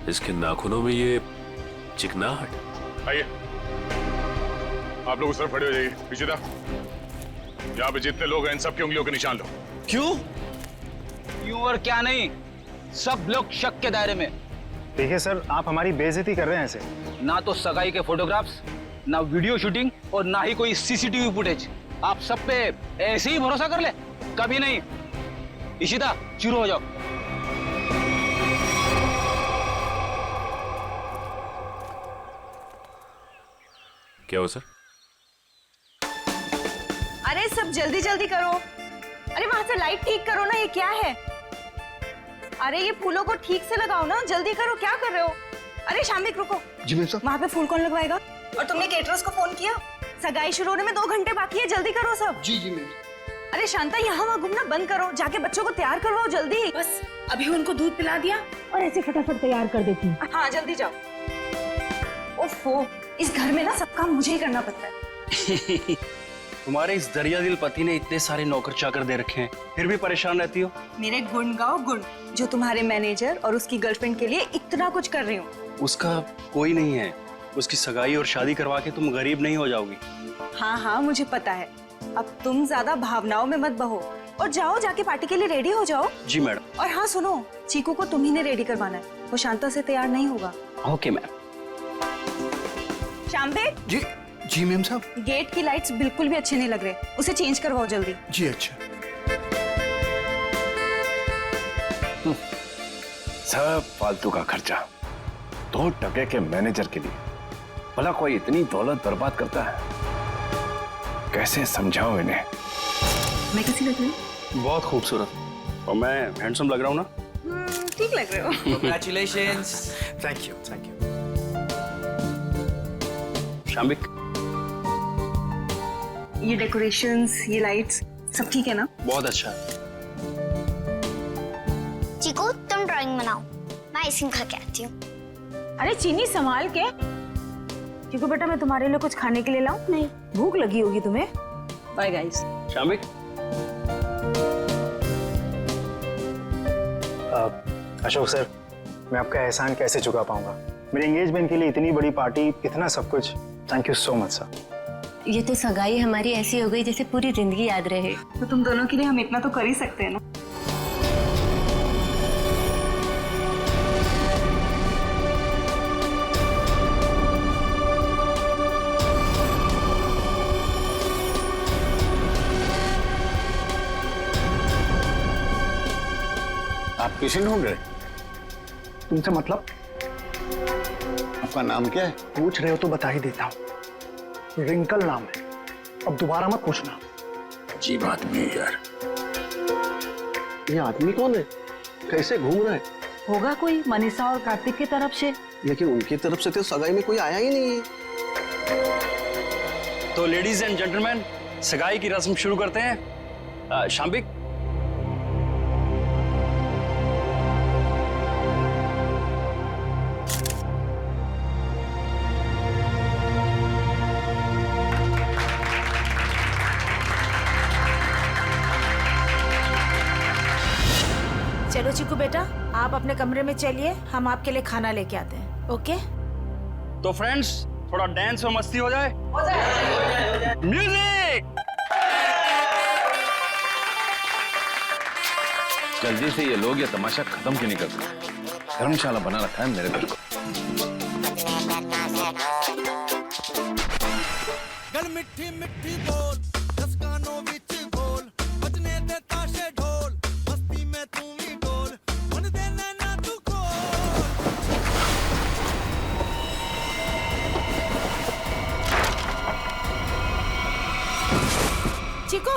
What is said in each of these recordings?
इसके नाखूनों में ये चिकनाहट। आइए, आप लोग उस तरफ खड़े हो जाइए। पीछे था, यहाँ पे जितने लोग हैं इन सबकी उंगलियों के निशान लो। क्यों? क्यों और क्या नहीं, सब लोग शक के दायरे में। देखिए सर, आप हमारी बेइज्जती कर रहे हैं ऐसे। ना तो सगाई के फोटोग्राफ्स, ना वीडियो शूटिंग और ना ही कोई सीसीटीवी फुटेज। आप सब पे ऐसे ही भरोसा कर ले? कभी नहीं। इशिता, शुरू हो जाओ। क्या हो सर? अरे सब जल्दी जल्दी करो। अरे वहां से लाइट ठीक करो ना, ये क्या है? अरे ये फूलों को ठीक से लगाओ ना, जल्दी करो, क्या कर रहे हो? अरे शामिक रुको। जी मैम साहब। वहां पे फूल कौन लगवाएगा? और तुमने केटरर्स को फोन किया? सगाई शुरू होने में 2 घंटे बाकी है, जल्दी करो सब। जी जी मैम। अरे शांता, यहाँ वहाँ घूमना बंद करो, जाके बच्चों को तैयार करवाओ जल्दी। बस अभी उनको दूध पिला दिया और ऐसे फटाफट तैयार कर देती हूँ। हाँ जल्दी जाओ। ओफो, इस घर में ना सब काम मुझे ही करना पड़ता है। तुम्हारे इस दरिया दिल पति ने इतने सारे नौकर चाकर दे रखे हैं, फिर भी परेशान रहती हो। मेरे गुण गाओ गुण, जो तुम्हारे मैनेजर और उसकी गर्लफ्रेंड के लिए इतना कुछ कर रही हूँ। उसका कोई नहीं है। उसकी सगाई और शादी करवा के तुम गरीब नहीं हो जाओगी। हाँ हाँ मुझे पता है। अब तुम ज्यादा भावनाओं में मत बहो और जाओ, जाके पार्टी के लिए रेडी हो जाओ। जी मैडम। और हाँ सुनो, चीकू को तुम ही ने रेडी करवाना है, वो शांता से तैयार नहीं होगा। Okay ma'am. शाम्बे, जी जी मैम साहब। गेट की लाइट्स बिल्कुल भी अच्छे नहीं लग रहे, उसे चेंज करवाओ जल्दी। जी अच्छा। सब फालतू का खर्चा 2 टके के मैनेजर के लिए। भला कोई इतनी दौलत बर्बाद करता है? कैसे समझाऊं इन्हें? मैं कैसी लग रही हूँ? बहुत खूबसूरत। और मैं हैंडसम लग रहा हूँ ना? ठीक लग रहे हो। Congratulations। Thank you thank you. Shamik, ये डेकोरेशंस, ये लाइट्स, सब ठीक है ना? बहुत अच्छा। चीकू, तुम ड्राइंग बनाओ, मैं आइसक्रीम खा के आती हूँ। अरे चीनी संभाल के। चीकू बेटा, मैं तुम्हारे लिए कुछ खाने के लिए लाऊं? नहीं, भूख लगी होगी तुम्हें। Bye guys. Shamik, Ashok sir, मैं आपका एहसान कैसे चुका पाऊंगा? मेरे एंगेजमेंट के लिए इतनी बड़ी पार्टी, इतना सब कुछ। Thank you so much sir. ये तो सगाई हमारी ऐसी हो गई जैसे पूरी जिंदगी याद रहे। तो तुम दोनों के लिए हम इतना तो कर ही सकते हैं ना। आप किसे ढूंढ रहे? तुमसे मतलब? आपका नाम क्या है? पूछ रहे हो तो बता ही देता हूँ, रिंकल नाम है। अब दोबारा मत पूछना। अजीब आदमी है यार। ये आदमी कौन है? कैसे घूम रहा है? होगा कोई मनीषा और कार्तिक की तरफ से। लेकिन उनकी तरफ से तो सगाई में कोई आया ही नहीं है। तो लेडीज एंड जेंटलमैन, सगाई की रस्म शुरू करते हैं। शामिक, चलो चीकू बेटा, आप अपने कमरे में चलिए, हम आपके लिए खाना लेके आते हैं। ओके? तो फ्रेंड्स, थोड़ा डांस और मस्ती हो जाए। म्यूजिक। जल्दी से ये लोग ये तमाशा खत्म क्यों नहीं करते? धर्मशाला बना रखा है मेरे घर को। गल मिठी मिठी बोल, दस कानों विच बोल, बजने दे ताशे ढोल, मस्ती में तू भी डोल, मन दे नैना तू खोल। चीकू,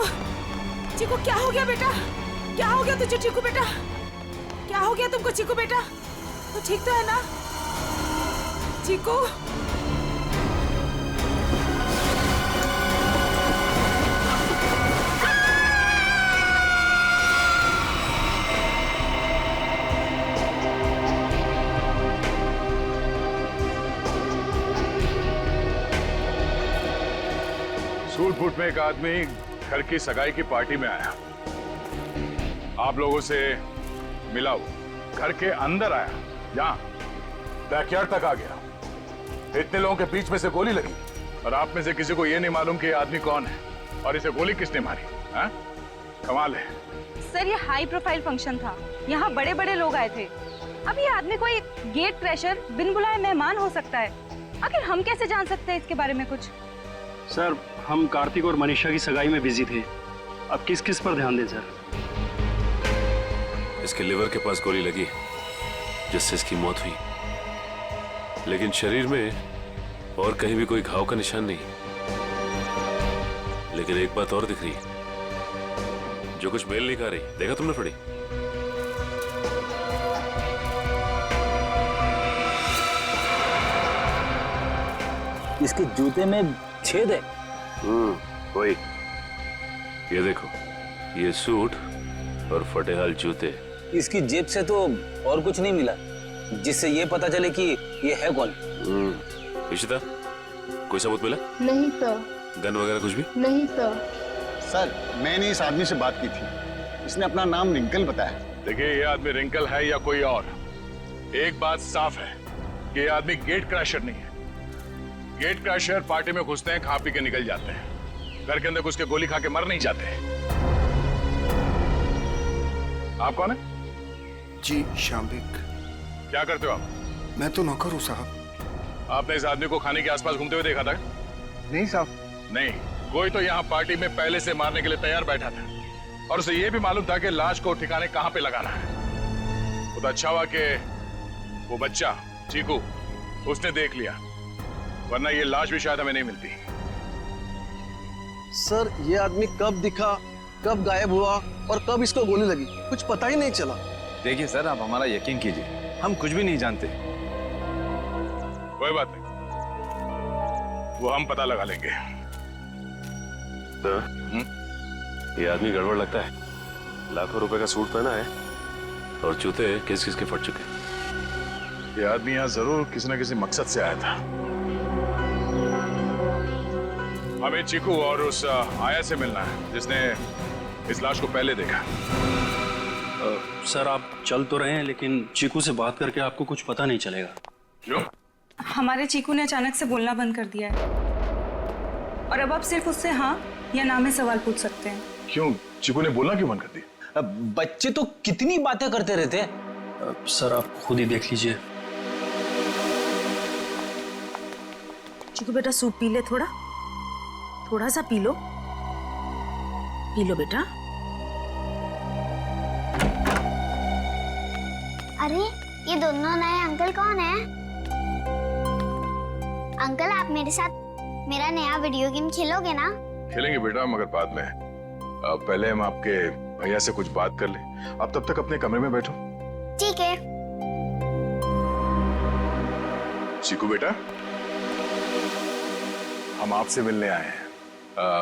चीकू क्या हो गया बेटा? क्या हो गया तुझे चीकू बेटा? क्या हो गया तुमको चीकू बेटा? तो ठीक तो है ना चीकू? सूट बूट में एक आदमी घर की सगाई की पार्टी में आया, आप लोगों से मिला, वो घर के अंदर आया। यहाँ बैकयार्ड तक आ गया। इतने लोगों के बीच में से गोली लगी और आप में से किसी को यह नहीं मालूम कि ये आदमी कौन है और इसे गोली किसने मारी? हाँ? कमाल है। सर ये हाई प्रोफाइल फंक्शन था, यहाँ बड़े बड़े लोग आए थे। अब ये आदमी कोई गेट क्रैशर, बिन बुलाए मेहमान हो सकता है। आखिर हम कैसे जान सकते हैं इसके बारे में कुछ? सर हम कार्तिक और मनीषा की सगाई में बिजी थे, अब किस किस पर ध्यान दें सर? इसके लिवर के पास गोली लगी जिससे इसकी मौत हुई, लेकिन शरीर में और कहीं भी कोई घाव का निशान नहीं। लेकिन एक बात और दिख रही, जो कुछ मेल नहीं खा रही। देखा तुमने थोड़ी? इसके जूते में छेद है। वही। ये देखो, ये सूट और फटेहाल जूते। इसकी जेब से तो और कुछ नहीं मिला जिससे ये पता चले कि ये है कौन। इशिता, कोई सबूत मिला? नहीं सर। गन वगैरह कुछ भी? नहीं सर। सर मैंने इस आदमी से बात की थी, इसने अपना नाम रिंकल बताया। देखिए ये आदमी रिंकल है या कोई और, एक बात साफ है कि ये आदमी गेट क्रैशर नहीं है। गेट क्रैशर पार्टी में घुसते हैं, खा पी के निकल जाते हैं, घर के अंदर घुस के गोली खा के मर नहीं जाते। आप कौन है? जी शाम्बिक। क्या करते हो आप? मैं तो नौकर हूँ साहब। आपने इस आदमी को खाने के आसपास घूमते हुए देखा था? नहीं साहब। नहीं, कोई तो यहाँ पार्टी में पहले से मारने के लिए तैयार बैठा था और उसे ये भी मालूम था कि लाश को ठिकाने कहाँ पे लगाना है। वो तो अच्छा हुआ कि वो बच्चा चीकू उसने देख लिया, वरना ये लाश भी शायद हमें नहीं मिलती। सर ये आदमी कब दिखा, कब गायब हुआ और कब इसको गोली लगी, कुछ पता ही नहीं चला। देखिए सर, आप हमारा यकीन कीजिए, हम कुछ भी नहीं जानते। कोई बात नहीं, वो हम पता लगा लेंगे। तो ये आदमी गड़बड़ लगता है। लाखों रुपए का सूट पहना है और जूते किस किस के फट चुके। ये आदमी यहाँ जरूर किसी न किसी मकसद से आया था। हमें चीकू और उस आया से मिलना है जिसने इस लाश को पहले देखा। सर आप चल तो रहे हैं, लेकिन चीकू से बात करके आपको कुछ पता नहीं चलेगा। क्यों? हमारे चीकू ने अचानक से बोलना बंद कर दिया है और अब आप सिर्फ उससे हाँ या ना में सवाल पूछ सकते हैं। क्यों? चीकू ने बोलना क्यों बंद कर दिया? बच्चे तो कितनी बातें करते रहते हैं। सर आप खुद ही देख लीजिए। चिकू बेटा सूप पी ले, थोड़ा थोड़ा सा पी लो, पी लो बेटा। अरे ये दोनों नए अंकल कौन है? अंकल आप मेरे साथ मेरा नया वीडियो गेम खेलोगे ना? खेलेंगे बेटा, मगर बाद में। पहले हम आपके भैया से कुछ बात कर ले। आप तब तक अपने कमरे में बैठो। ठीक है। चीकू बेटा, हम आपसे मिलने आए हैं।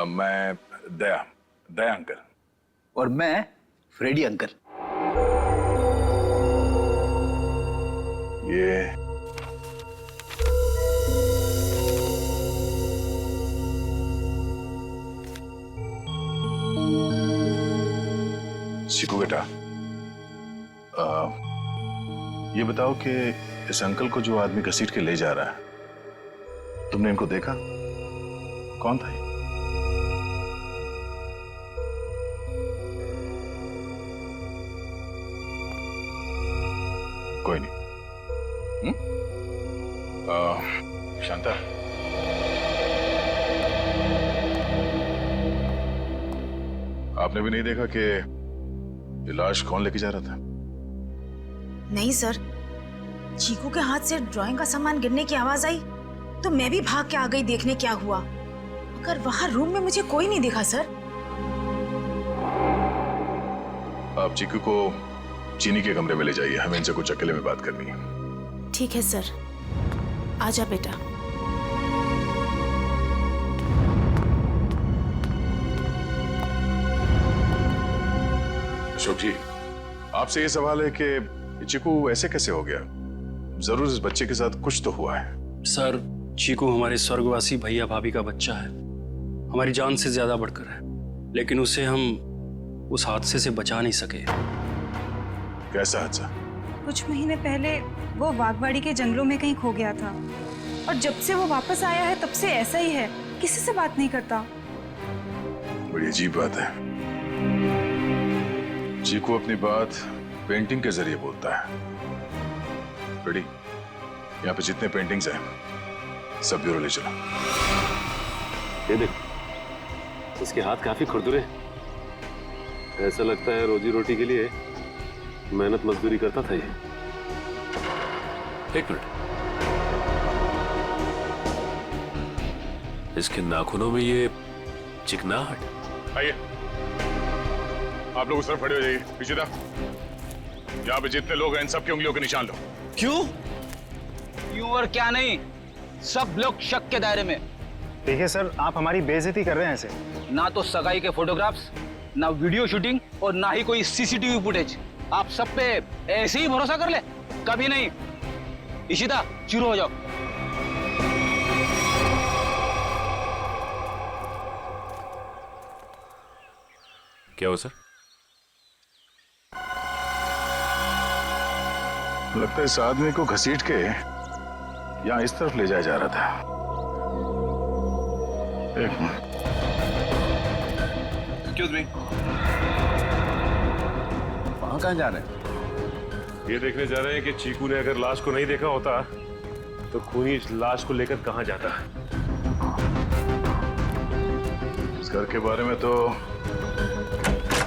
मैं दया अंकल। और मैं फ्रेडी अंकल। ये चीकू बेटा, ये बताओ कि इस अंकल को जो आदमी घसीट के ले जा रहा है, तुमने इनको देखा? कौन था ये? कोई नहीं। शांता, आपने भी नहीं देखा कि ये लाश कौन लेके जा रहा था? नहीं सर, चीकू के हाथ से ड्राइंग का सामान गिरने की आवाज आई तो मैं भी भाग के आ गई देखने क्या हुआ, मगर वहां रूम में मुझे कोई नहीं दिखा सर। आप चीकू को चीनी के कमरे में ले जाइए, हमें इनसे कुछ अकेले में बात करनी है। ठीक है सर, आजा बेटा। अशोक जी, आपसे ये सवाल है कि चीकू ऐसे कैसे हो गया? जरूर इस बच्चे के साथ कुछ तो हुआ है। सर चीकू हमारे स्वर्गवासी भैया भाभी का बच्चा है, हमारी जान से ज्यादा बढ़कर है, लेकिन उसे हम उस हादसे से बचा नहीं सके। कैसा हादसा? कुछ महीने पहले वो बागवाड़ी के जंगलों में कहीं खो गया था और जब से वो वापस आया है तब से ऐसा ही है, किसी से बात नहीं करता। बड़ी अजीब बात है। चीकू अपनी बात पेंटिंग के जरिए बोलता है। बड़ी, यहाँ पे जितने पेंटिंग्स हैं सब ब्यूरो ले चलो। ये देख, इसके हाथ काफी खुरदुरे, ऐसा लगता है रोजी रोटी के लिए मेहनत मजदूरी करता था ये। एक मिनट, इसके नाखूनों में ये चिकनाहट। आइए, आप लोग उस तरफ खड़े हो जाइए। पीछे था, यहाँ पे जितने लोग हैं इन सबकी उंगलियों के निशान लो। क्यों? क्यों और क्या नहीं, सब लोग शक के दायरे में। देखिए सर, आप हमारी बेइज्जती कर रहे हैं ऐसे। ना तो सगाई के फोटोग्राफ्स, ना वीडियो शूटिंग और ना ही कोई सीसीटीवी फुटेज। आप सब पे ऐसे ही भरोसा कर ले? कभी नहीं। इशिता, शुरू हो जाओ। क्या हो सर? लगता है इस आदमी को घसीट के यहाँ इस तरफ ले जाया जा रहा था। एक मिनट। एक्सक्यूज मी, वहां कहाँ जा रहे हैं? ये देखने जा रहे हैं कि चीकू ने अगर लाश को नहीं देखा होता तो खूनी इस लाश को लेकर कहां जाता। इस घर के बारे में तो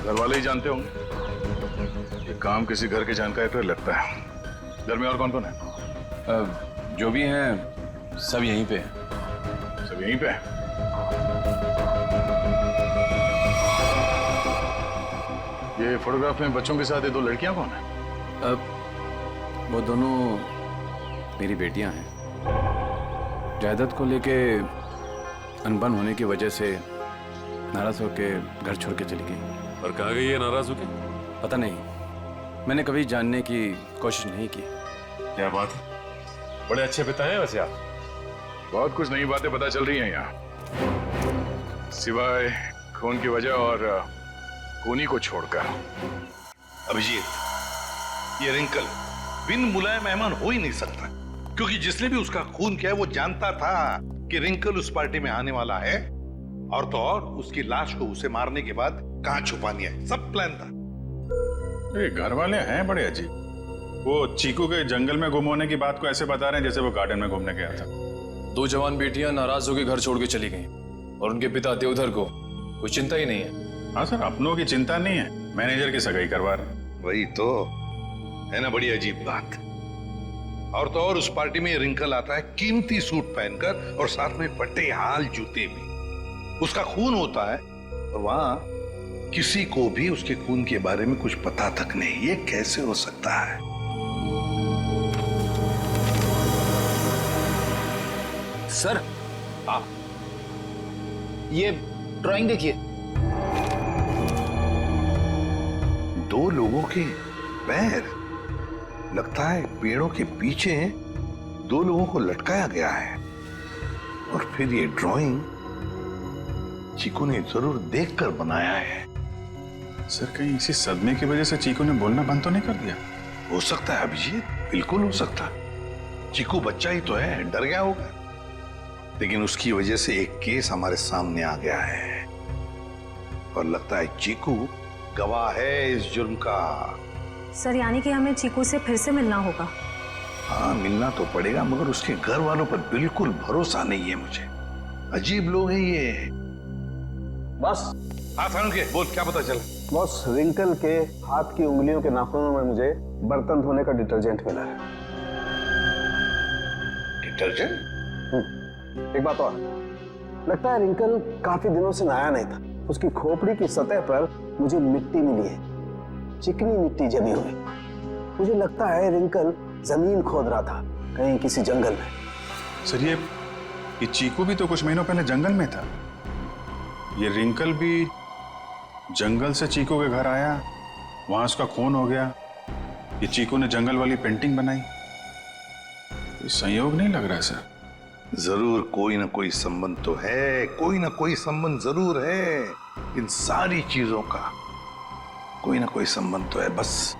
घर वाले ही जानते होंगे। ये काम किसी घर के जानकारी पर लगता है। घर में और कौन कौन है? जो भी हैं सब यहीं पे हैं। सब यहीं पे? ये फोटोग्राफ में बच्चों के साथ ये दो लड़कियां कौन है? वो दोनों मेरी बेटियां हैं। जायदाद को लेके अनबन होने की वजह से नाराज होके घर छोड़ के चली गई। और कहाँ गई है नाराज होके? पता नहीं, मैंने कभी जानने की कोशिश नहीं की। क्या बात है, बड़े अच्छे पिता हैं वैसे आप। बहुत कुछ नई बातें पता चल रही हैं यहाँ, सिवाय खून की वजह और खूनी को छोड़कर। अभिजीत, ये रिंकल बिन मुलायम मेहमान हो ही नहीं सकता, क्योंकि जिसने भी उसका खून किया है वो जानता था कि रिंकल उस पार्टी में आने वाला है, और तो और उसकी लाश को उसे मारने के बाद कहां छुपानी है, सब प्लान था। ये घर वाले हैं बड़े अजीब। वो चीकू के जंगल में गुम होने की बात को ऐसे बता रहे हैं जैसे वो गार्डन में घूमने गया था। दो जवान बेटियां नाराज होकर घर छोड़ के चली गईं और उनके पिता देवधर को कोई चिंता ही नहीं है। हाँ सर, अपनों की चिंता नहीं है, मैनेजर की सगाई करवा रहे। वही तो है ना, बड़ी अजीब बात। और तो और उस पार्टी में रिंकल आता है कीमती सूट पहनकर और साथ में फटे हाल जूते भी। उसका खून होता है और वहां किसी को भी उसके खून के बारे में कुछ पता तक नहीं। ये कैसे हो सकता है? सर, आप ये ड्राइंग देखिए। दो लोगों के पैर, लगता है पेड़ों के पीछे दो लोगों को लटकाया गया है। और फिर ये ड्राइंग चीकू ने जरूर देखकर बनाया है। सर, कहीं इसी सदमे की वजह से चीकू ने बोलना बंद तो नहीं कर दिया? हो सकता है अभिजीत, बिल्कुल हो सकता है। चीकू बच्चा ही तो है, डर गया होगा। लेकिन उसकी वजह से एक केस हमारे सामने आ गया है और लगता है चीकू गवाह है इस जुर्म का। सर, यानी कि हमें चीकू से फिर से मिलना होगा? हाँ, मिलना तो पड़ेगा, मगर उसके घर वालों पर बिल्कुल भरोसा नहीं है मुझे। अजीब लोग हैं ये। बस। हाँ सारुण के, बोल, क्या पता चला? बॉस, रिंकल के हाथ की उंगलियों के नाखूनों में मुझे बर्तन धोने का डिटर्जेंट मिला है। डिटर्जेंट? एक बात और, लगता है रिंकल काफी दिनों से नहाया नहीं था। उसकी खोपड़ी की सतह पर मुझे मिट्टी मिली है, चिकनी मिट्टी जमी हुई। मुझे लगता है रिंकल जमीन खोद रहा था कहीं किसी जंगल में। सर, ये चीकू भी तो कुछ महीनों पहले जंगल में था। ये रिंकल भी जंगल से चीकू के घर आया, वहां उसका खून हो गया। ये चीकू ने जंगल वाली पेंटिंग बनाई। ये संयोग नहीं लग रहा है सर। जरूर कोई ना कोई संबंध तो है, कोई ना कोई संबंध जरूर है। इन सारी चीजों का कोई ना कोई संबंध तो है। बस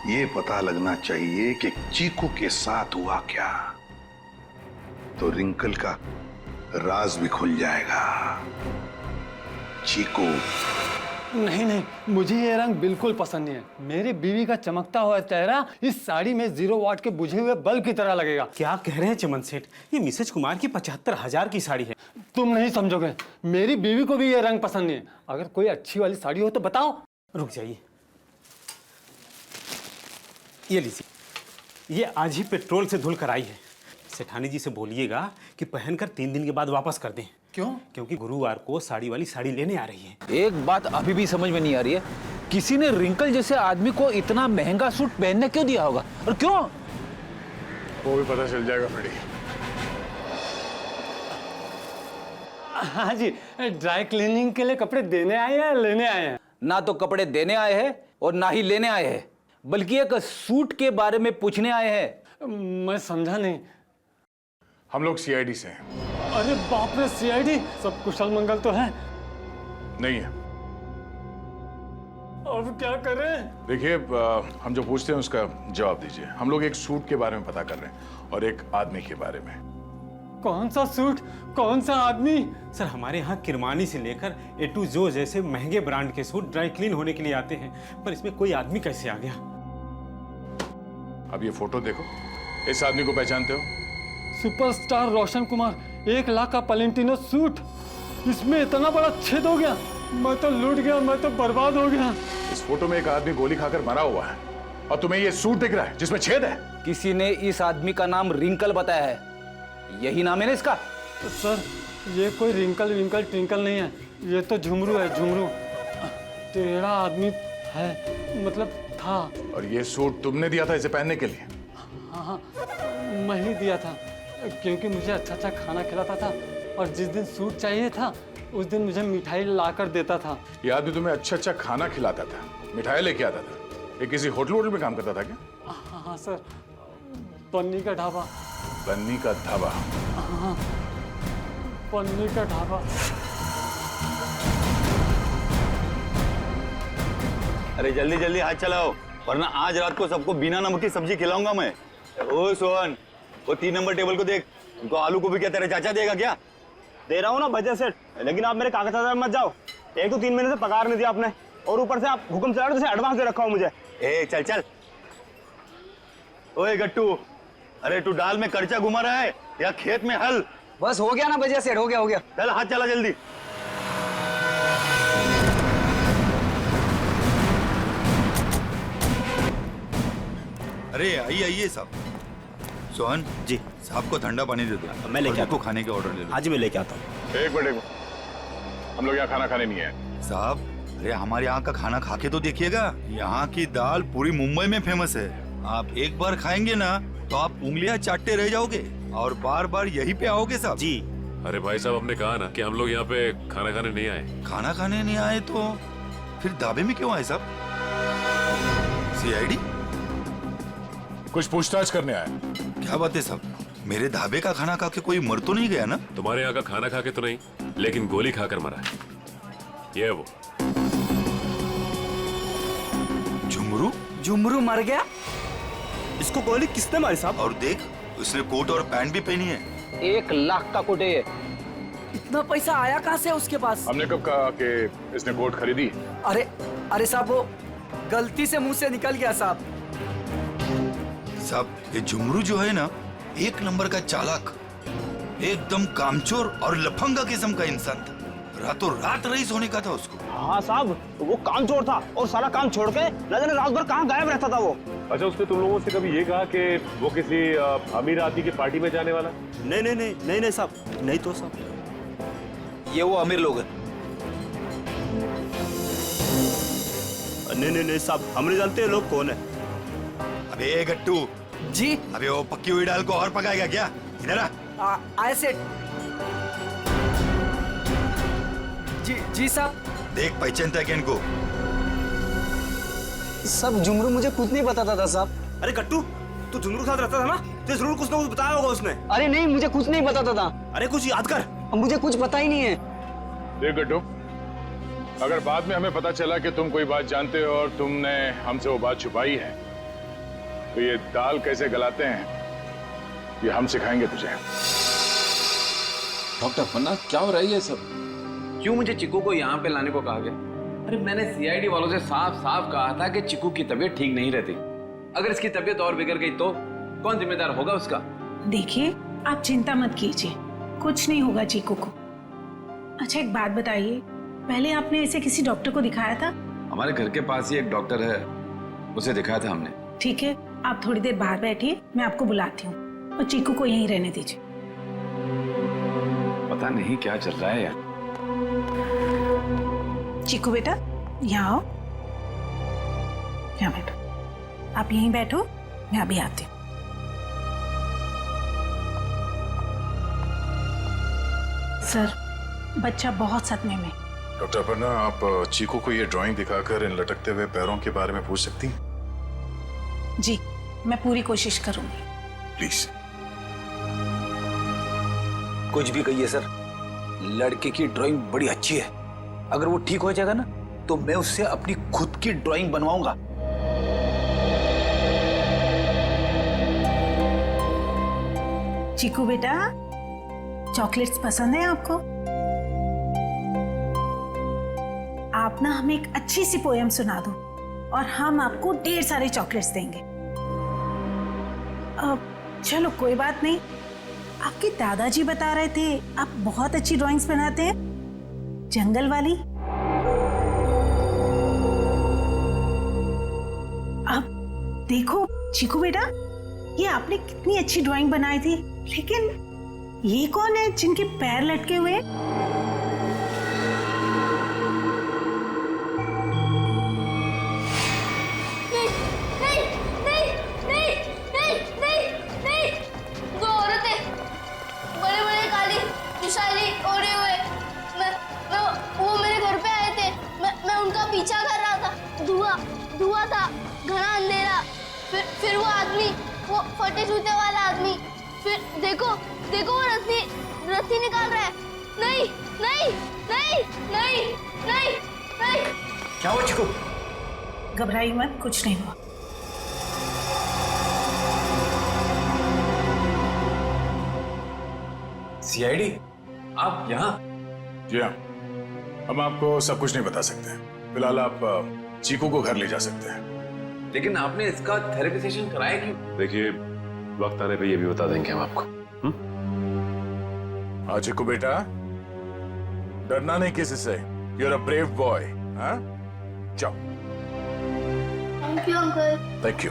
ये पता लगना चाहिए कि चीकू के साथ हुआ क्या, तो रिंकल का राज भी खुल जाएगा। चीकू, नहीं नहीं, मुझे ये रंग बिल्कुल पसंद नहीं है। मेरी बीवी का चमकता हुआ चेहरा इस साड़ी में 0 वाट के बुझे हुए बल्ब की तरह लगेगा। क्या कह रहे हैं चमन सेठ, ये मिसेज कुमार की 75,000 की साड़ी है। तुम नहीं समझोगे, मेरी बीवी को भी ये रंग पसंद नहीं है। अगर कोई अच्छी वाली साड़ी हो तो बताओ। रुक जाइए, ये लीजिए, ये आज ही पेट्रोल से धुल कर आई है। सेठानी जी से बोलिएगा कि पहनकर 3 दिन के बाद वापस कर दें। क्यों? क्योंकि गुरुवार को साड़ी वाली साड़ी लेने आ रही है। एक बात अभी भी समझ में नहीं आ रही है, किसी ने रिंकल जैसे आदमी को इतना महंगा सूट पहनने क्यों दिया होगा और क्यों? वो भी पता चल जाएगा फ्रेडी। हाँ जी, ड्राई क्लीनिंग के लिए कपड़े देने आए हैं, लेने आए हैं? ना तो कपड़े देने आए हैं और ना ही लेने आए हैं, बल्कि एक सूट के बारे में पूछने आए हैं। मैं समझा नहीं। हम लोग सीआईडी से हैं। अरे बाप रे, सीआईडी? सब कुशल मंगल तो है? नहीं है। अब क्या करें? देखिए, हम जो पूछते हैं उसका जवाब दीजिए। हम लोग एक सूट के बारे में पता कर रहे हैं और एक आदमी के बारे में। कौन सा सूट, कौन सा आदमी? सर, हमारे यहाँ किरमानी से लेकर A to Z जैसे महंगे ब्रांड के सूट ड्राई क्लीन होने के लिए आते हैं, पर इसमें कोई आदमी कैसे आ गया? अब ये फोटो देखो, इस आदमी को पहचानते हो? सुपरस्टार रोशन कुमार, 1 लाख का पलेंटिनो सूट, इसमें इतना बड़ा छेद हो गया। मैं तो लूट गया, मैं तो बर्बाद हो गया। इस फोटो में एक आदमी गोली खाकर मरा हुआ है और तुम्हें ये सूट दिख रहा है जिसमें छेद है। किसी ने इस आदमी का नाम रिंकल बताया है, यही नाम है ना इसका? सर, ये कोई रिंकल विंकल ट्विंकल नहीं है, ये तो झुमरू है, झुमरू। टेढ़ा आदमी है, मतलब था। और ये सूट तुमने दिया था इसे पहनने के लिए? हाँ, मैं ही दिया था, क्योंकि मुझे अच्छा अच्छा खाना खिलाता था और जिस दिन सूट चाहिए था उस दिन मुझे मिठाई लाकर देता था। ये आदमी तुम्हें अच्छा अच्छा खाना खिलाता था, मिठाई लेके आता था। ये किसी होटल में काम करता था क्या? हाँ सर, पन्नी का ढाबा। बन्नी का ढाबा? हाँ, पन्नी का ढाबा। अरे जल्दी जल्दी हाथ चलाओ, वरना आज रात को सबको बिना नमक की सब्जी खिलाऊंगा मैं। ओ सोहन, वो 3 नंबर टेबल को देख, उनको आलू को भी क्या तेरा चाचा देगा क्या? दे रहा हूँ ना बजट सेट, लेकिन आप मेरे कागज मत जाओ। एक तो 3 महीने से पगार नहीं दिया आपने, और ऊपर से आप हुक्म चला रहे जैसे एडवांस दे रखा हूँ मुझे। ए चल चल। ओए गट्टू, अरे तू डाल में कर्चा घुमा रहा है या खेत में हल? बस हो गया ना बजट सेट, हो गया हो गया। चल हाथ चला जल्दी। अरे आइए आइए साहब। सोहन जी, साहब को ठंडा पानी दे दो। मैं लेके आता हूं। खाने के ऑर्डर ले लो। आज मैं लेके आता हूँ। एक मिनट, हम लोग यहाँ खाना खाने नहीं आए साहब। अरे हमारे यहाँ का खाना खा के तो देखिएगा, यहाँ की दाल पूरी मुंबई में फेमस है। आप एक बार खाएंगे ना तो आप उंगलियां चाटते रह जाओगे और बार बार यही पे आओगे साहब जी। अरे भाई साहब, हमने कहा ना कि हम लोग यहाँ पे खाना खाने नहीं आए। खाना खाने नहीं आए तो फिर ढाबे में क्यों आए साहब? सीआईडी? कुछ पूछताछ करने आए। क्या बात है साहब, मेरे ढाबे का खाना खा के कोई मर तो नहीं गया ना? तुम्हारे यहाँ का खाना खा के तो नहीं, लेकिन गोली खाकर मरा है। ये वो झुमरू? झुमरू मर गया? इसको गोली किसने मारी साहब? और देख, उसने कोट और पैंट भी पहनी है। 1 लाख का कोट है ये। इतना पैसा आया कहाँ से उसके पास? हमने कब कहा कि इसने कोट खरीदी? अरे साहब, वो गलती से मुंह से निकल गया साहब। साहब, ये झुमरू जो है ना, 1 नंबर का चालाक, एकदम कामचोर और लफंगा किस्म का इंसान था। रातों रात रईस होने का था उसको। हाँ साहब, वो कामचोर था और सारा काम छोड़ के न जाने रात भर कहाँ गायब रहता था वो। अच्छा, उसने तुम लोगों से कभी ये कहा कि वो किसी अमीर आदमी की पार्टी में जाने वाला? नहीं साहब, नहीं तो साहब, ये वो अमीर लोग हैं। नहीं साहब, हम नहीं जानते लोग कौन है। अबे गट्टू जी। अबे वो पक्की हुई दाल को और पकाएगा क्या? इधर आ। आए सेठ जी साहब। देख, पहचानता है क्या इनको? सब झुमरू मुझे कुछ नहीं बताता था साहब। अरे गट्टू, तू झुमरू के साथ रहता था ना, तो जरूर कुछ ना कुछ बताया होगा उसने। अरे नहीं, मुझे कुछ नहीं बताता था। अरे कुछ याद कर। मुझे कुछ पता ही नहीं है। देख गट्टू, अगर बाद में हमें पता चला कि तुम कोई बात जानते हो और तुमने हमसे वो बात छुपाई है, तो ये दाल कैसे गलाते हैं ये हम सिखाएंगे तुझे। डॉक्टर पन्ना, क्या हो रहा है ये सब? क्यों मुझे चिकू को यहाँ पे लाने को कहा गया? अरे मैंने सीआईडी वालों से साफ साफ कहा था कि चिकू की तबीयत ठीक नहीं रहती। अगर इसकी तबीयत और बिगड़ गई तो कौन जिम्मेदार होगा उसका? देखिए, आप चिंता मत कीजिए, कुछ नहीं होगा चीकू को। अच्छा एक बात बताइए, पहले आपने ऐसे किसी डॉक्टर को दिखाया था? हमारे घर के पास ही एक डॉक्टर है, उसे दिखाया था हमने। ठीक है, आप थोड़ी देर बाहर बैठिए, मैं आपको बुलाती हूँ, और चीकू को यहीं रहने दीजिए। पता नहीं क्या चल रहा है यार। चीकू बेटा, यहाँ आओ, यहाँ बैठो। आप यहीं बैठो, मैं अभी आती हूँ। सर, बच्चा बहुत सदमे में। डॉक्टर पन्ना, आप चीकू को ये ड्राइंग दिखाकर इन लटकते हुए पैरों के बारे में पूछ सकती हैं? जी, मैं पूरी कोशिश करूंगी। प्लीज। कुछ भी कहिए सर, लड़के की ड्राइंग बड़ी अच्छी है। अगर वो ठीक हो जाएगा ना तो मैं उससे अपनी खुद की ड्राइंग बनवाऊंगा। चीकू बेटा, चॉकलेट्स पसंद है आपको? आप ना हमें एक अच्छी सी पोएम सुना दो और हम आपको ढेर सारे चॉकलेट्स देंगे। चलो कोई बात नहीं, आपके दादाजी बता रहे थे आप बहुत अच्छी ड्राइंग्स बनाते हैं, जंगल वाली। अब देखो चीकू बेटा, ये आपने कितनी अच्छी ड्राइंग बनाई थी, लेकिन ये कौन है जिनके पैर लटके हुए हैं? पीछा कर रहा था, धुआं था, घना अंधेरा, फिर वो आदमी, वो फटे जूते वाला आदमी, फिर देखो वो रस्सी निकाल रहा है। नहीं नहीं नहीं नहीं नहीं नहीं। क्या हुआ चिकू? घबराइए मत, कुछ नहीं हुआ। सीआईडी, आप यहाँ? जी हाँ, हम आपको सब कुछ नहीं बता सकते। फिलहाल आप चीकू को घर ले जा सकते हैं। लेकिन आपने इसका थेरेपी सेशन कराया क्यों? देखिए, वक्त आने पे ये भी बता देंगे हम आपको। हाँ चीकू बेटा, डरना नहीं किसी से। You are a brave boy. हाँ, जाओ। Thank you uncle. Thank you.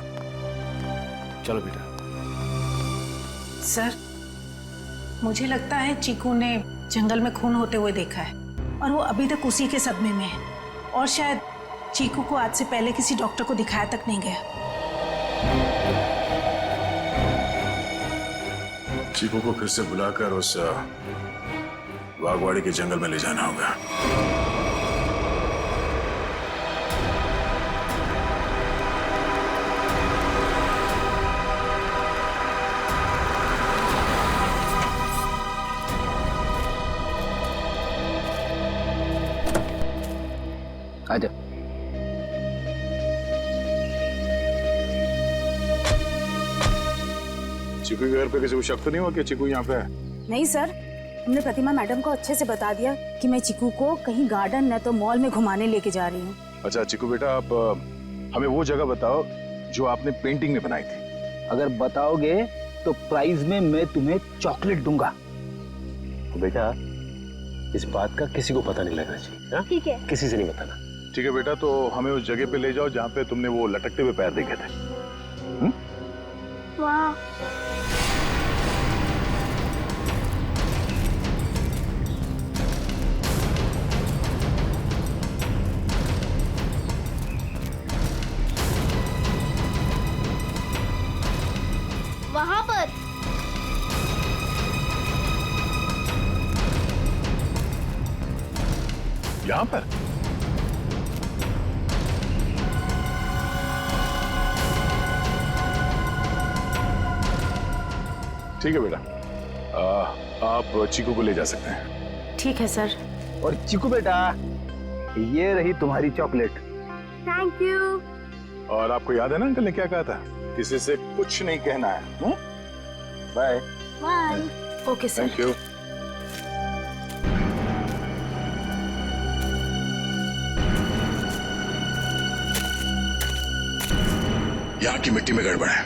चलो बेटा। सर, मुझे लगता है चीकू ने जंगल में खून होते हुए देखा है और वो अभी तक उसी के सदमे में है, और शायद चीकू को आज से पहले किसी डॉक्टर को दिखाया तक नहीं गया। चीकू को फिर से बुलाकर उस बागवाड़ी के जंगल में ले जाना होगा। आजा। चीकू के घर पे किसी को शक तो नहीं हुआ कि चीकू यहाँ पे है? नहीं सर, हमने प्रतिमा मैडम को अच्छे से बता दिया कि मैं चिकू को कहीं गार्डन न तो मॉल में घुमाने लेके जा रही हूँ। अच्छा चिकू बेटा, आप हमें वो जगह बताओ जो आपने पेंटिंग में बनाई थी। अगर बताओगे तो प्राइज में मैं तुम्हें चॉकलेट दूंगा। तो बेटा, इस बात का किसी को पता नहीं लगना चाहिए। ठीक है, किसी से नहीं बताना। ठीक है बेटा, तो हमें उस जगह पे ले जाओ जहाँ पे तुमने वो लटकते हुए पैर देखे थे। वाह, वहां पर यहाँ पर? ठीक है बेटा, आप चीकू को ले जा सकते हैं। ठीक है सर। और चिकू बेटा, ये रही तुम्हारी चॉकलेट। Thank you. और आपको याद है ना अंकल ने क्या कहा था? किसी से कुछ नहीं कहना है। Bye. Bye. Okay sir. Thank you. यहाँ की मिट्टी में गड़बड़ है,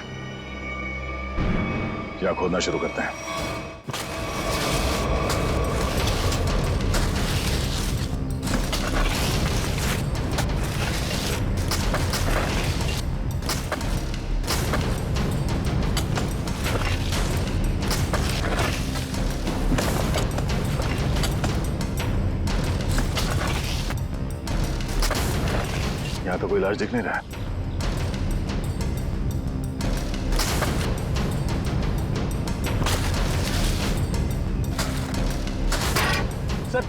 क्या खोदना शुरू करते हैं। यहाँ तो कोई लाश दिख नहीं रहा है। सर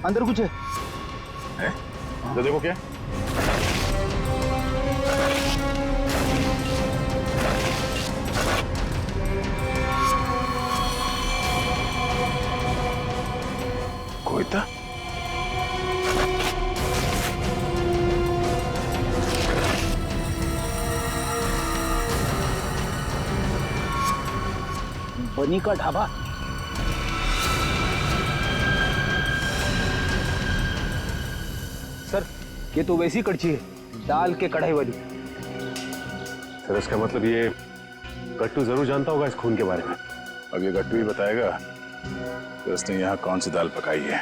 अंदर कुछ है? तो देखो क्या। कोई था? बनी का ढाबा। सर ये तो वैसी कड़छी है, दाल के कढ़ाई वाली। सर इसका मतलब ये गट्टू जरूर जानता होगा इस खून के बारे में। अब ये गट्टू ही बताएगा कि उसने यहाँ कौन सी दाल पकाई है।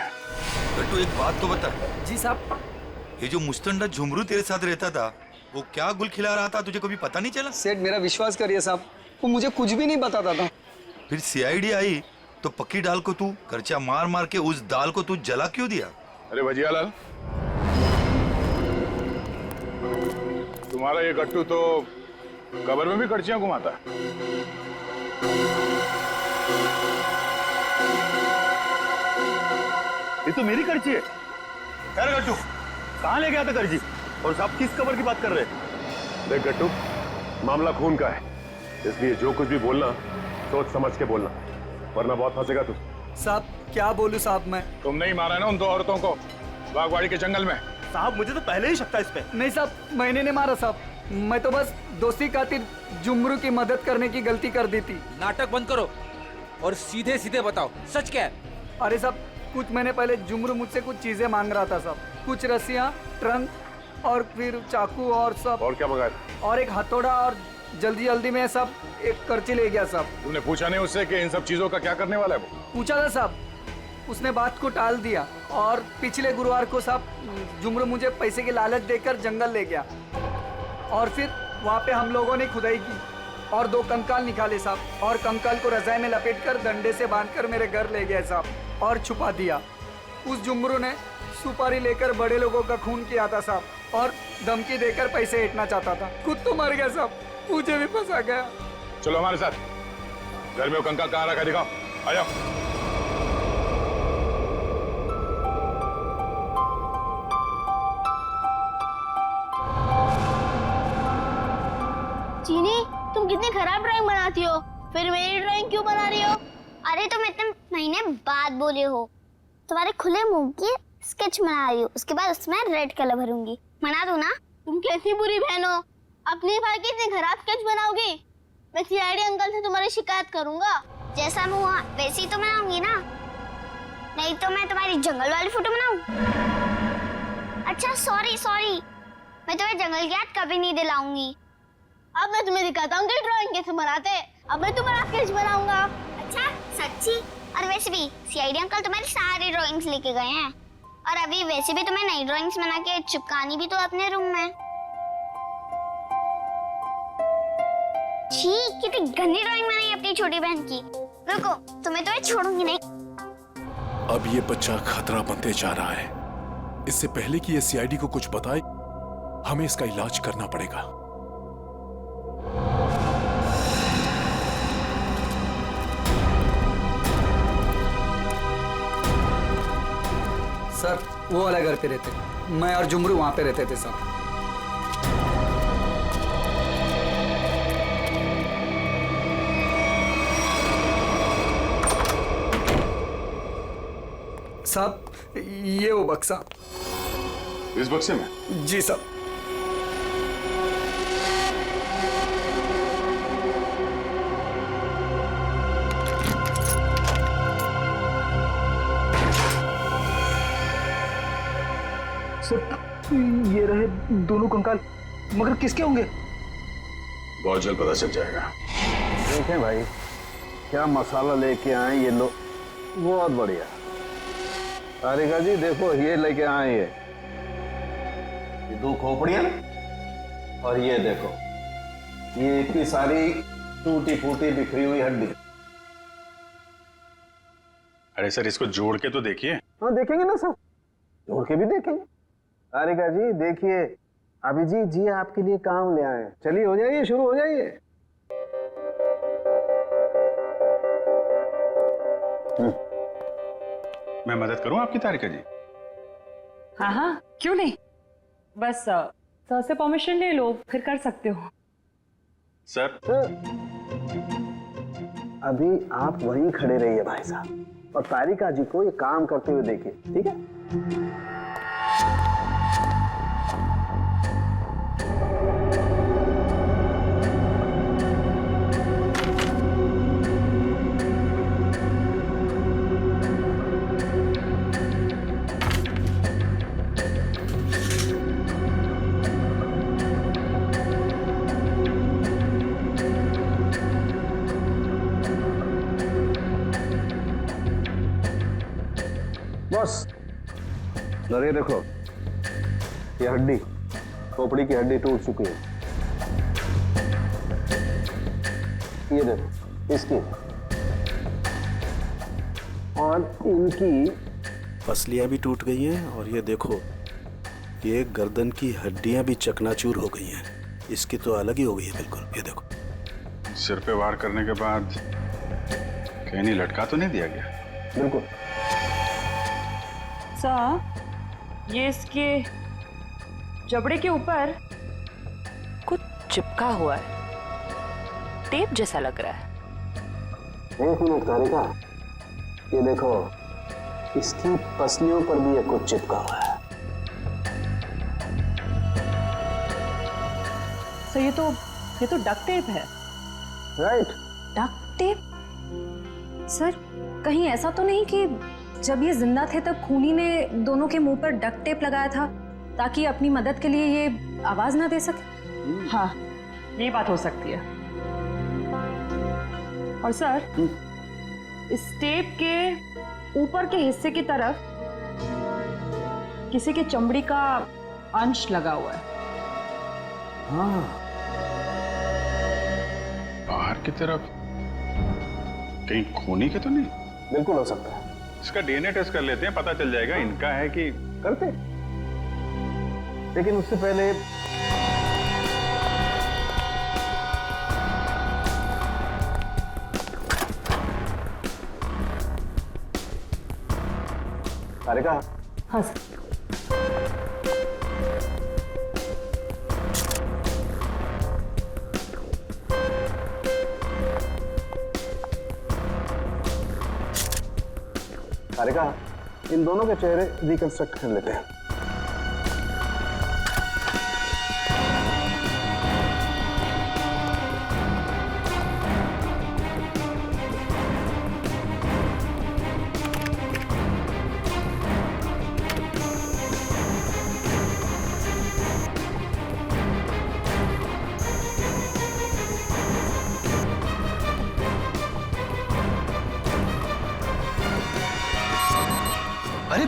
गट्टू एक बात तो बता। जी साहब। ये जो मुस्तंडा झुमरू तेरे साथ रहता था, वो क्या गुल खिला रहा था, तुझे कभी पता नहीं चला? सेठ मेरा विश्वास करिए साहब, वो मुझे कुछ भी नहीं बताता था। फिर सीआईडी आई तो पक्की दाल को तू करचा मार मार के उस दाल को तू जला क्यों दिया? अरे भजियालाल, तुम्हारा ये गट्टू तो कब्र में भी कड़चियां घुमाता है। ये तो मेरी कर्ची है। यार गट्टू कहाँ ले गया था कर्जी? और साहब किस कबर की बात कर रहे हैं? देख गट्टू, मामला खून का है, इसलिए जो कुछ भी बोलना सोच समझ के बोलना, वरना बहुत फंसेगा तू। साहब क्या बोलूं साहब मैं? तुमने ही मारा है ना उन दो औरतों को बागवाड़ी के जंगल में। साहब मुझे तो पहले ही शक था इस पे। नहीं साहब मैंने नहीं मारा साहब, मैं तो बस दोस्ती खातिर जुमरू की मदद करने की गलती कर दी थी। नाटक बंद करो और सीधे सीधे बताओ सच क्या है। अरे साहब कुछ महीने पहले जुमरू मुझसे कुछ चीजें मांग रहा था साहब, कुछ रस्सियाँ, ट्रंक और फिर चाकू और सब। और क्या मंगाया? और एक हथौड़ा और जल्दी जल्दी में सब एक कर्ची ले गया साहब। तुमने पूछा नहीं उससे कि इन सब चीजों का क्या करने वाला है वो? पूछा था साहब, उसने बात को टाल दिया और पिछले गुरुवार को साहब जुमरू मुझे पैसे की लालच देकर जंगल ले गया और फिर वहाँ पे हम लोगों ने खुदाई की और 2 कंकाल निकाले साहब, और कंकाल को रजाई में लपेटकर डंडे से बांधकर मेरे घर ले गए साहब और छुपा दिया। उस जुमरू ने सुपारी लेकर बड़े लोगों का खून किया था साहब और धमकी देकर पैसे ऐंठना चाहता था। खुद तो मर गया साहब, मुझे भी फंसा गया। चलो हमारे साथ, घर में वो कंकाल कहाँ रखा दिखाओ, आ जाओ। चीनी तुम कितनी खराब ड्राइंग बनाती हो, फिर मेरी ड्राइंग क्यों बना रही हो? अरे तुम इतने महीने बाद बोले हो, तुम्हारे खुले मुंह की स्केच बना रही हूँ, उसके बाद उसमें रेड कलर भरूंगी। मना दो ना। तुम कैसी बुरी बहन हो, अपनी भाई की इतनी खराब स्केच बनाओगी? मैं सीआईडी अंकल से तुम्हारी शिकायत करूंगा। जैसा मुंह हुआ वैसी तो बनाऊंगी ना, नहीं तो मैं तुम्हारी जंगल वाली फोटो बनाऊं? अच्छा सॉरी, मैं तुम्हें जंगल की याद कभी नहीं दिलाऊंगी। अब मैं तुम्हें दिखाता हूँ कि ड्राइंग कैसे बनाते हैं। अब मैं तुम्हारा स्केच बनाऊंगा। अच्छा सच्ची? और वैसे भी सीआईडी अंकल तुम्हारी सारी ड्राइंग्स लेके गए हैं, और अभी वैसे भी तुम्हें नई ड्राइंग्स बना के चिपकानी भी तो अपने रूम में। छी, कितनी गंदी ड्राइंग बनाई अपनी छोटी बहन की। रुको, तुम्हें तो मैं छोड़ूंगी नहीं। अब ये बच्चा खतरा बनते जा रहा है। इससे पहले कि ये सीआईडी को कुछ बताए, हमें इसका इलाज करना पड़ेगा। सर वो वाला घर पे रहते, मैं और जुमरू वहां पे रहते थे साहब। साहब ये वो बक्सा। इस बक्से में? जी साहब। ये रहे दोनों कंकाल, मगर किसके होंगे? बहुत जल्द पता चल जाएगा। देखें भाई, क्या मसाला लेके आए ये लोग, बहुत बढ़िया। तारिका जी देखो, ये लेके आए ये 2 खोपड़ियां, और ये देखो ये इतनी सारी टूटी फूटी बिखरी हुई हड्डी। अरे सर, इसको जोड़ के तो देखिए। हाँ देखेंगे ना सर, जोड़ के भी देखेंगे। तारिका जी देखिए, अभिजीत जी आपके लिए काम ले आए। चलिए हो जाइए, शुरू हो जाइए। मैं मदद करूं आपकी तारिका जी? हाँ हाँ, क्यों नहीं, बस सर से परमिशन ले लो, फिर कर सकते हो। सर अभी आप वहीं खड़े रहिए भाई साहब, और तारिका जी को ये काम करते हुए देखिए, ठीक है? बस ये देखो, ये हड्डी, खोपड़ी की हड्डी टूट चुकी है। ये देखो इसकी, और इनकी पसलियां भी टूट गई हैं, और ये देखो ये गर्दन की हड्डियां भी चकनाचूर हो गई हैं। इसकी तो अलग ही हो गई है बिल्कुल। ये देखो, सिर पे वार करने के बाद कहीं नहीं लटका तो नहीं दिया गया? बिल्कुल। सर, ये इसके जबड़े के ऊपर कुछ चिपका हुआ है, टेप जैसा लग रहा है। 1 मिनट तारिका, ये देखो इसकी पसलियों पर भी ये कुछ चिपका हुआ है। सर, ये तो डक्ट टेप है। Right, duct tape? सर, कहीं ऐसा तो नहीं कि जब ये जिंदा थे तब खूनी ने दोनों के मुंह पर डक्ट टेप लगाया था ताकि अपनी मदद के लिए ये आवाज ना दे सके? हाँ, ये बात हो सकती है। और सर, इस टेप के ऊपर के हिस्से की तरफ किसी के चमड़ी का अंश लगा हुआ है। हाँ, बाहर की तरफ कहीं खूनी के तो नहीं? बिल्कुल हो सकता है। इसका डीएनए टेस्ट कर लेते हैं, पता चल जाएगा इनका है कि। करते, लेकिन उससे पहले तारिका। हाँ सर। तारिका, इन दोनों के चेहरे रिकंस्ट्रक्ट कर लेते हैं। अरे,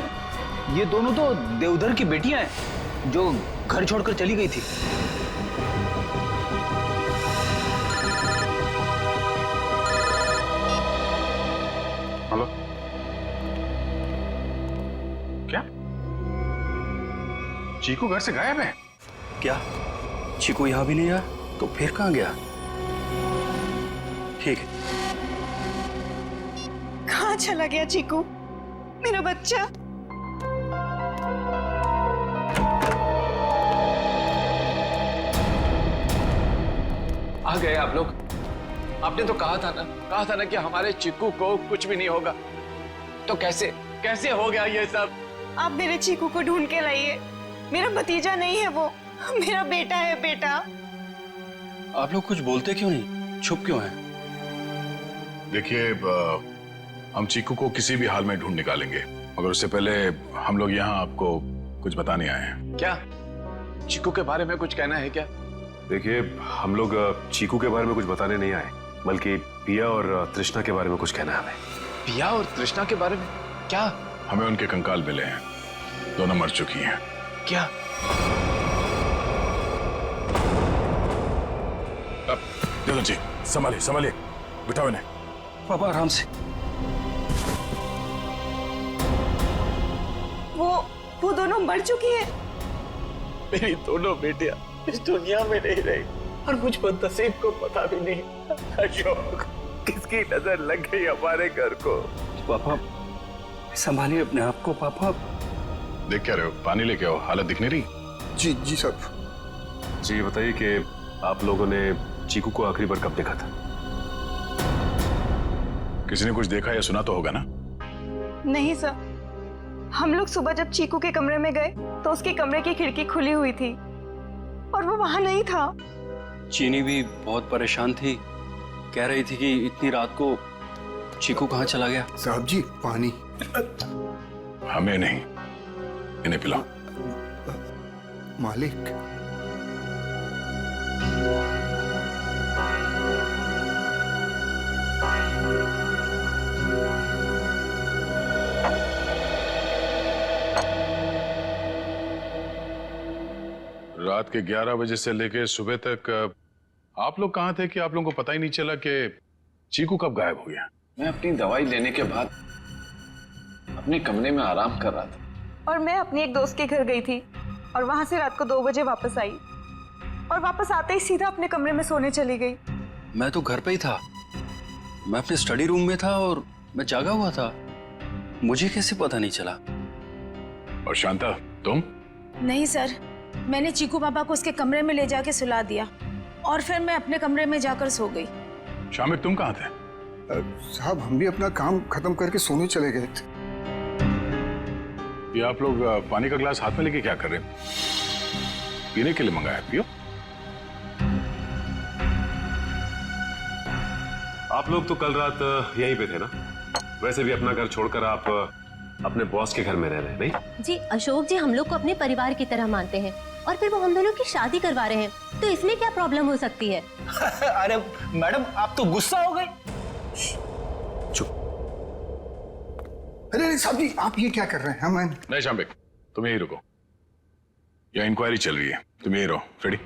ये दोनों तो देवधर की बेटियां हैं जो घर छोड़कर चली गई थी। हेलो, क्या चीकू घर से गायब है? क्या चीकू यहां भी नहीं आया? तो फिर कहां गया? ठीक है। कहाँ चला गया चीकू, मेरा बच्चा? आ गए आप लोग। आपने तो कहा था ना कि हमारे चिक्कू को कुछ भी नहीं होगा। तो कैसे हो गया ये सब? आप मेरे चीकू को ढूंढ के लाइए। मेरा भतीजा नहीं है वो, मेरा बेटा है। बेटा, आप लोग कुछ बोलते क्यों नहीं, चुप क्यों हैं? देखिए, हम चीकू को किसी भी हाल में ढूंढ निकालेंगे, मगर उससे पहले हम लोग यहाँ आपको कुछ बताने आए हैं। क्या? चीकू के बारे में कुछ कहना है क्या? देखिए, हम लोग चीकू के बारे में कुछ बताने नहीं आए, बल्कि पिया और तृष्णा के बारे में कुछ कहना है हमें। पिया और तृष्णा के बारे में क्या? हमें उनके कंकाल मिले हैं, दोनों मर चुकी हैं। क्या? देवधर जी, संभालिए संभालिए, बिठाओ इन्हें। पापा आराम से। वो दोनों मर चुकी है। मेरी दोनों बेटियां इस दुनिया में नहीं रही और मुझ बदनसीब को पता भी नहीं। अशोक, किसकी नजर लग गई हमारे घर को? पापा संभालिए अपने आप को। पापा देख क्या रहे हो? पानी लेके आओ, हालत दिख नहीं रही। जी जी साहब। जी बताइए कि आप लोगों ने चीकू को आखिरी बार कब देखा था? किसी ने कुछ देखा या सुना तो होगा ना? नहीं सर, हम लोग सुबह जब चीकू के कमरे में गए तो उसके कमरे की खिड़की खुली हुई थी और वो वहां नहीं था। चीनी भी बहुत परेशान थी, कह रही थी कि इतनी रात को चीकू कहाँ चला गया। साहब जी पानी। हमें नहीं, इन्हें पिलाओ। मालिक, रात के 11 बजे से लेके सुबह तक आप लोग कहाँ थे कि आप लोगों को पता ही नहीं चला कि चीकू कब गायब हो गया? मैं अपनी दवाई लेने के बाद अपने कमरे में आराम कर रहा था और मैं अपनी एक दोस्त के घर गई थी और वहां से रात को 2 बजे वापस आई और वापस आते ही सीधा अपने कमरे में सोने चली गई। मैं तो घर पे ही था, मैं अपने स्टडी रूम में था और मैं जागा हुआ था, मुझे कैसे पता नहीं चला? और शांता तुम? नहीं सर, मैंने चीकू पापा को उसके कमरे में ले जाके सुला दिया और फिर मैं अपने कमरे में जाकर सो गई। शामिक तुम कहाँ थे? साहब हम भी अपना काम खत्म करके सोने चले गए थे। ये आप लोग पानी का गिलास हाथ में लेके क्या कर रहे हो? पीने के लिए मंगाया, पियो। आप लोग तो कल रात यहीं पे थे ना? वैसे भी अपना घर छोड़कर आप अपने बॉस के घर में रह रहे हैं, नहीं? जी अशोक जी हम लोग को अपने परिवार की तरह मानते हैं और फिर वो हम दोनों की शादी करवा रहे हैं, तो इसमें क्या प्रॉब्लम हो सकती है? अरे मैडम आप तो गुस्सा हो गए। चुप। अरे साहब जी आप ये क्या कर रहे हैं? मैं नहीं शामिक, तुम यहीं रुको, यहाँ इंक्वायरी चल रही है, तुम यहीं रहो। रेडी?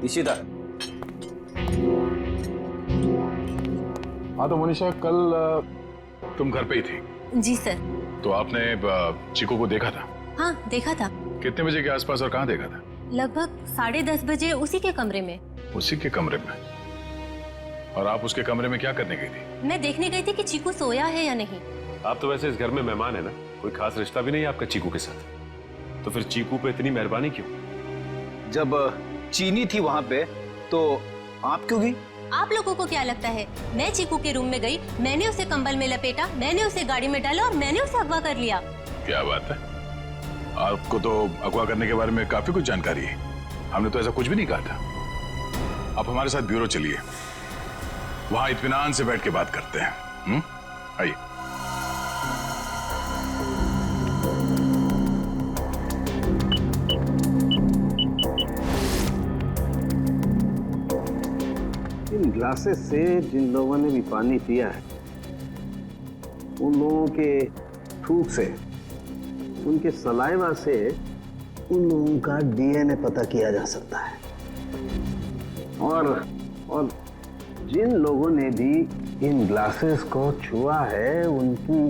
इशिता। हाँ तो मनीषा, कल तुम घर पे ही थी? जी सर। तो आपने चीकू को देखा था? हाँ देखा था। कितने बजे के आसपास और कहाँ देखा था? लगभग 10:30 बजे उसी के कमरे में। उसी के कमरे में? और आप उसके कमरे में क्या करने गई थी? मैं देखने गई थी कि चीकू सोया है या नहीं। आप तो वैसे इस घर में मेहमान है ना, कोई खास रिश्ता भी नहीं है आपका चीकू के साथ, तो फिर चीकू पे इतनी मेहरबानी क्यों? जब चीनी थी वहां पे तो आप क्यों गई? आप लोगों को क्या लगता है मैं चीकू के रूम में गई, मैंने उसे कंबल में लपेटा, मैंने उसे गाड़ी में डाला और मैंने उसे अगवा कर लिया? क्या बात है, आपको तो अगवा करने के बारे में काफी कुछ जानकारी है। हमने तो ऐसा कुछ भी नहीं कहा था। आप हमारे साथ ब्यूरो चलिए, वहां इत्मीनान से बैठ के बात करते हैं। आइए। इन ग्लासेस से जिन लोगों ने भी पानी पिया है, उन लोगों के थूक से, उनके सलाइवा से उन लोगों का डीएनए पता किया जा सकता है। और जिन लोगों ने भी इन ग्लासेस को छुआ है, उनकी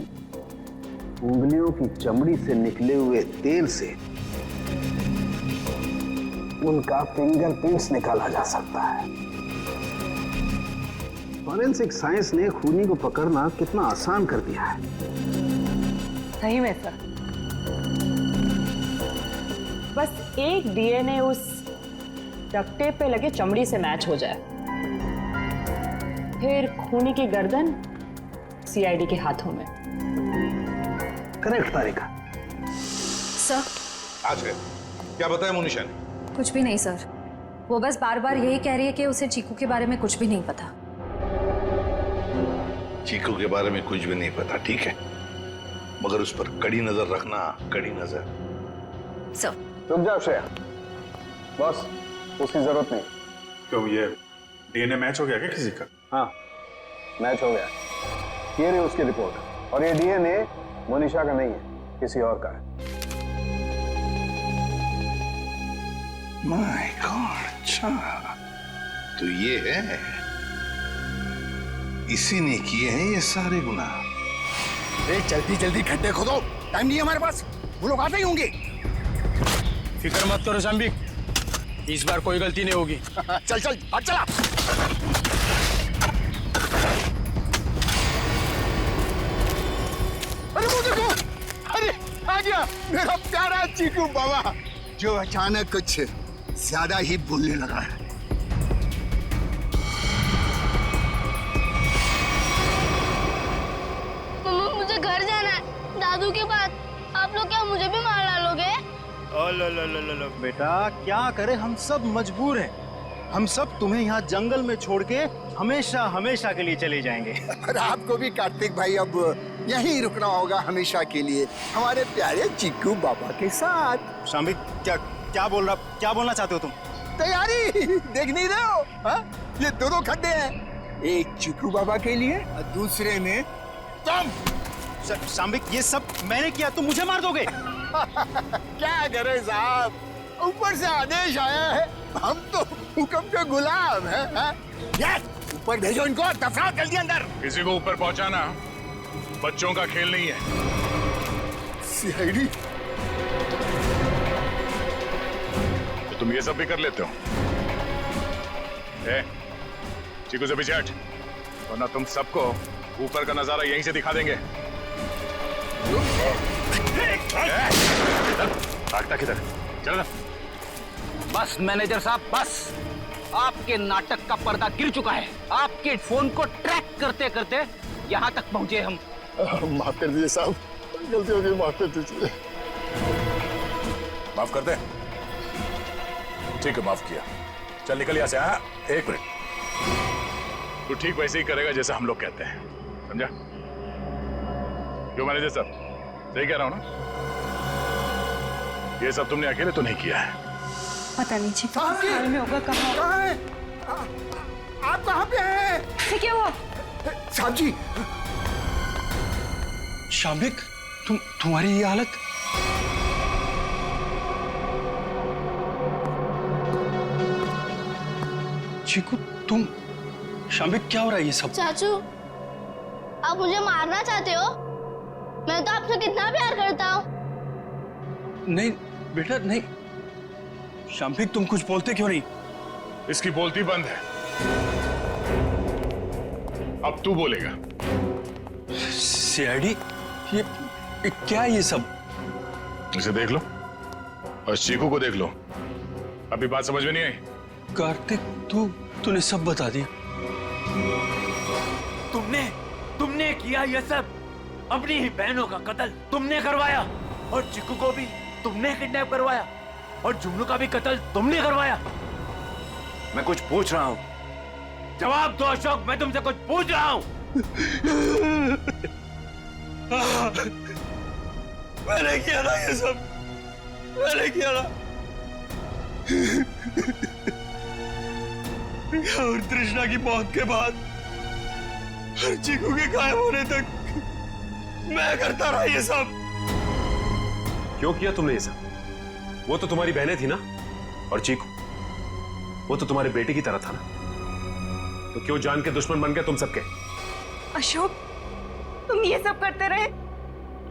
उंगलियों की चमड़ी से निकले हुए तेल से उनका फिंगरप्रिंट्स निकाला जा सकता है। फॉरेंसिक साइंस ने खूनी को पकड़ना कितना आसान कर दिया है। सही में सर, बस एक डीएनए उस डक्ट टेप पे लगे चमड़ी से मैच हो जाए, फिर खूनी की गर्दन सीआईडी के हाथों में। करेक्ट तारिका। सर आज है क्या बताया मुनीषा ने? कुछ भी नहीं सर, वो बस बार बार यही कह रही है कि उसे चीकू के बारे में कुछ भी नहीं पता। चीकू के बारे में कुछ भी नहीं पता, ठीक है, मगर उस पर कड़ी नजर रखना, कड़ी नजर। सर। रुक जाओ श्रेया। बॉस, उसकी जरूरत नहीं। क्यों, ये डीएनए मैच हो गया क्या किसी का? हाँ, मैच हो गया। ये रही उसकी रिपोर्ट, और ये डीएनए मोनिशा का नहीं है, किसी और का है। माय गॉड, अच्छा तो ये है, इसी ने किए हैं ये सारे गुनाह। जल्दी जल्दी खड्डे खोदो, टाइम नहीं है हमारे पास, वो लोग आते ही होंगे। फिक्र मत करो शाम्बिक, इस बार कोई गलती नहीं होगी। चल चल, हट चला। अरे वो देखो, अरे आ गया मेरा प्यारा चीकू बाबा, जो अचानक कुछ ज्यादा ही बोलने लगा है। मम्मा मुझे घर जाना है, दादू के पास। आप लोग क्या मुझे भी मार डालोगे? लो बेटा, क्या करें, हम सब मजबूर हैं। हम सब तुम्हें यहाँ जंगल में छोड़ के हमेशा हमेशा के लिए चले जाएंगे। और आपको भी कार्तिक भाई अब यहीं रुकना होगा हमेशा के लिए, हमारे प्यारे चिक्कू बाबा के साथ। शाम्बिक, क्या बोलना चाहते हो तुम? तैयारी देख नहीं रहे हो? हा? ये दोनों खड्डे हैं, एक चिक्कू बाबा के लिए और दूसरे में तुम। शाम्बिक, ये सब मैंने किया, तुम मुझे मार दोगे? क्या करें साहब, ऊपर से आदेश आया है, हम तो हुक्म के गुलाम हैं। ऊपर भेजो इनको, दफनाओ जल्दी अंदर। किसी को ऊपर पहुंचाना बच्चों का खेल नहीं है। सीआईडी, तो तुम ये सब भी कर लेते हो? चीकू से भी चैट, वरना तुम सबको ऊपर का नजारा यहीं से दिखा देंगे। भागता किधर? चलो ना। बस मैनेजर साहब, बस आपके नाटक का पर्दा गिर चुका है। आपके फोन को ट्रैक करते करते यहाँ तक पहुंचे हम। माफ कर दीजिए साहब, गलती हो गई, माफ कर दीजिए। माफ कर दे? ठीक है, माफ किया। चल निकल यहाँ से। हाँ, एक मिनट, तू ठीक वैसे ही करेगा जैसा हम लोग कहते हैं, समझा? क्यों मैनेजर साहब, सही कह रहा हूँ ना? ये सब तुमने अकेले तो नहीं किया है। पता नहीं जी हाल में होगा। कहाँ है आप? कहाँ पे हैं? क्या हुआ साहब जी? शाम्बिक, तुम्हारी ये हालत? चीकू, तुम? शाम्बिक, क्या हो रहा है ये सब? चाचू, आप मुझे मारना चाहते हो? मैं तो आपसे कितना प्यार करता हूँ। नहीं बेटा, नहीं। शाम्बिक, तुम कुछ बोलते क्यों नहीं? इसकी बोलती बंद है, अब तू बोलेगा। सीआईडी, ये क्या है ये सब? इसे देख लो और चीकू को देख लो। अभी बात समझ में नहीं आई? कार्तिक, तूने सब बता दिया। तुमने किया ये सब, अपनी ही बहनों का कत्ल तुमने करवाया, और चिक्कू को भी तुमने किडनैप करवाया, और जुमनू का भी कत्ल तुमने करवाया। मैं कुछ पूछ रहा हूँ। जवाब दो अशोक, मैं तुमसे कुछ पूछ रहा हूँ। मैंने किया ना ये सब, मैंने किया ना। और तृष्णा की मौत के बाद हर चीकू के गायब होने तक मैं करता रहा ये सब। क्यों किया तुमने ये सब? वो तो तुम्हारी बहनें थी ना, और चीकू वो तो तुम्हारे बेटे की तरह था ना, तो क्यों जान के दुश्मन बन गए तुम सबके? अशोक, तुम ये सब करते रहे,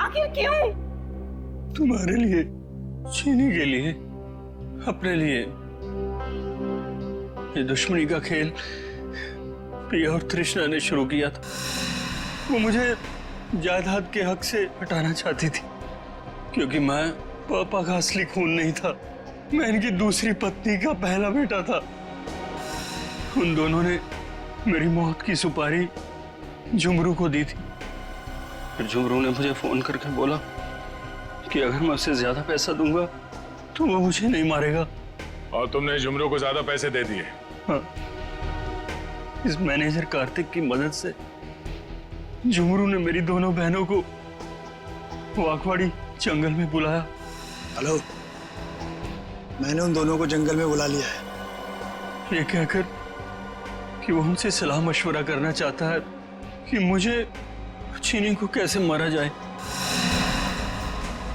आखिर क्यों? तुम्हारे लिए, चीनी के लिए, अपने लिए। ये दुश्मनी का खेल प्रिया और तृष्णा ने शुरू किया था। वो मुझे जायदाद के हक से हटाना चाहती थी, क्योंकि मैं पापा का असली खून नहीं था, मैं इनकी दूसरी पत्नी का पहला बेटा था। उन दोनों ने मेरी मौत की सुपारी झुमरू को दी थी। फिर झुमरू ने मुझे फोन करके बोला कि अगर मैं उसे ज्यादा पैसा दूंगा तो वो मुझे नहीं मारेगा। और तुमने झुमरू को ज्यादा पैसे दे दिए? हाँ, इस मैनेजर कार्तिक की मदद से झुमरू ने मेरी दोनों बहनों को वाकवाड़ी जंगल में बुलाया। हेलो, मैंने उन दोनों को जंगल में बुला लिया है। ये कहकर कि वो हमसे सलाह मशवरा करना चाहता है कि मुझे चीनी को कैसे मारा जाए।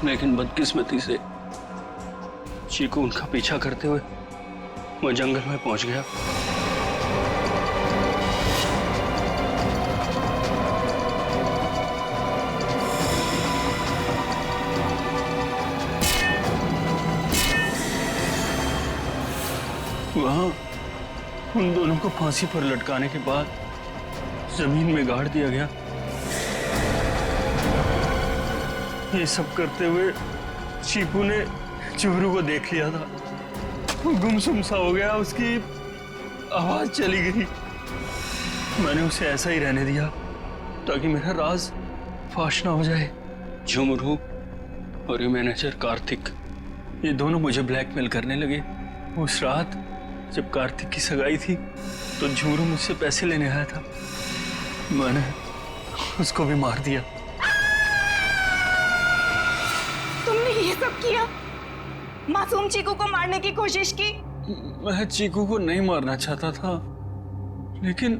लेकिन बदकिस्मती से चीकू उनका पीछा करते हुए वो जंगल में पहुंच गया। वहां उन दोनों को फांसी पर लटकाने के बाद जमीन में गाड़ दिया गया। ये सब करते हुए चीकू ने जुगरू को देख लिया था। वो गुमसुम सा हो गया, उसकी आवाज चली गई। मैंने उसे ऐसा ही रहने दिया ताकि मेरा राज फाश ना हो जाए। झुमरू और ये मैनेजर कार्तिक, ये दोनों मुझे ब्लैकमेल करने लगे। उस रात जब कार्तिक की सगाई थी तो झुमरू मुझसे पैसे लेने आया था। मैंने उसको भी मार दिया। तुमने ये सब किया? मासूम चीकू को मारने की कोशिश की? मैं चीकू को नहीं मारना चाहता था, लेकिन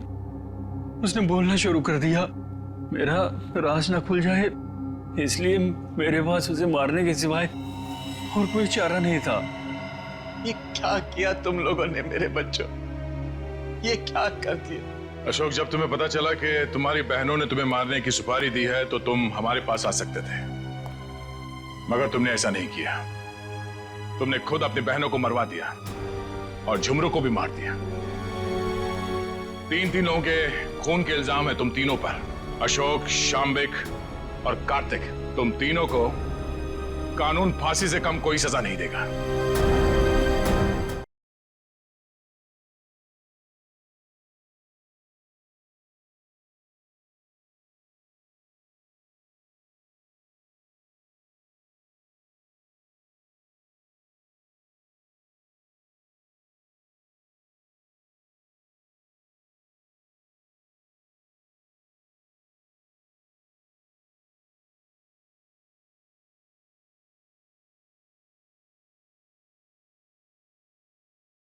उसने बोलना शुरू कर दिया। मेरा राज ना खुल जाए, इसलिए मेरे पास उसे मारने के सिवाय और कोई चारा नहीं था। ये क्या किया तुम लोगों ने मेरे बच्चों? ये क्या कर दिया? अशोक, जब तुम्हें पता चला कि तुम्हारी बहनों ने तुम्हें मारने की सुपारी दी है तो तुम हमारे पास आ सकते थे, मगर तुमने ऐसा नहीं किया। तुमने खुद अपनी बहनों को मरवा दिया और झुमरू को भी मार दिया। तीन लोगों के खून के इल्जाम है तुम तीनों पर। अशोक, शाम्बिक और कार्तिक, तुम तीनों को कानून फांसी से कम कोई सजा नहीं देगा।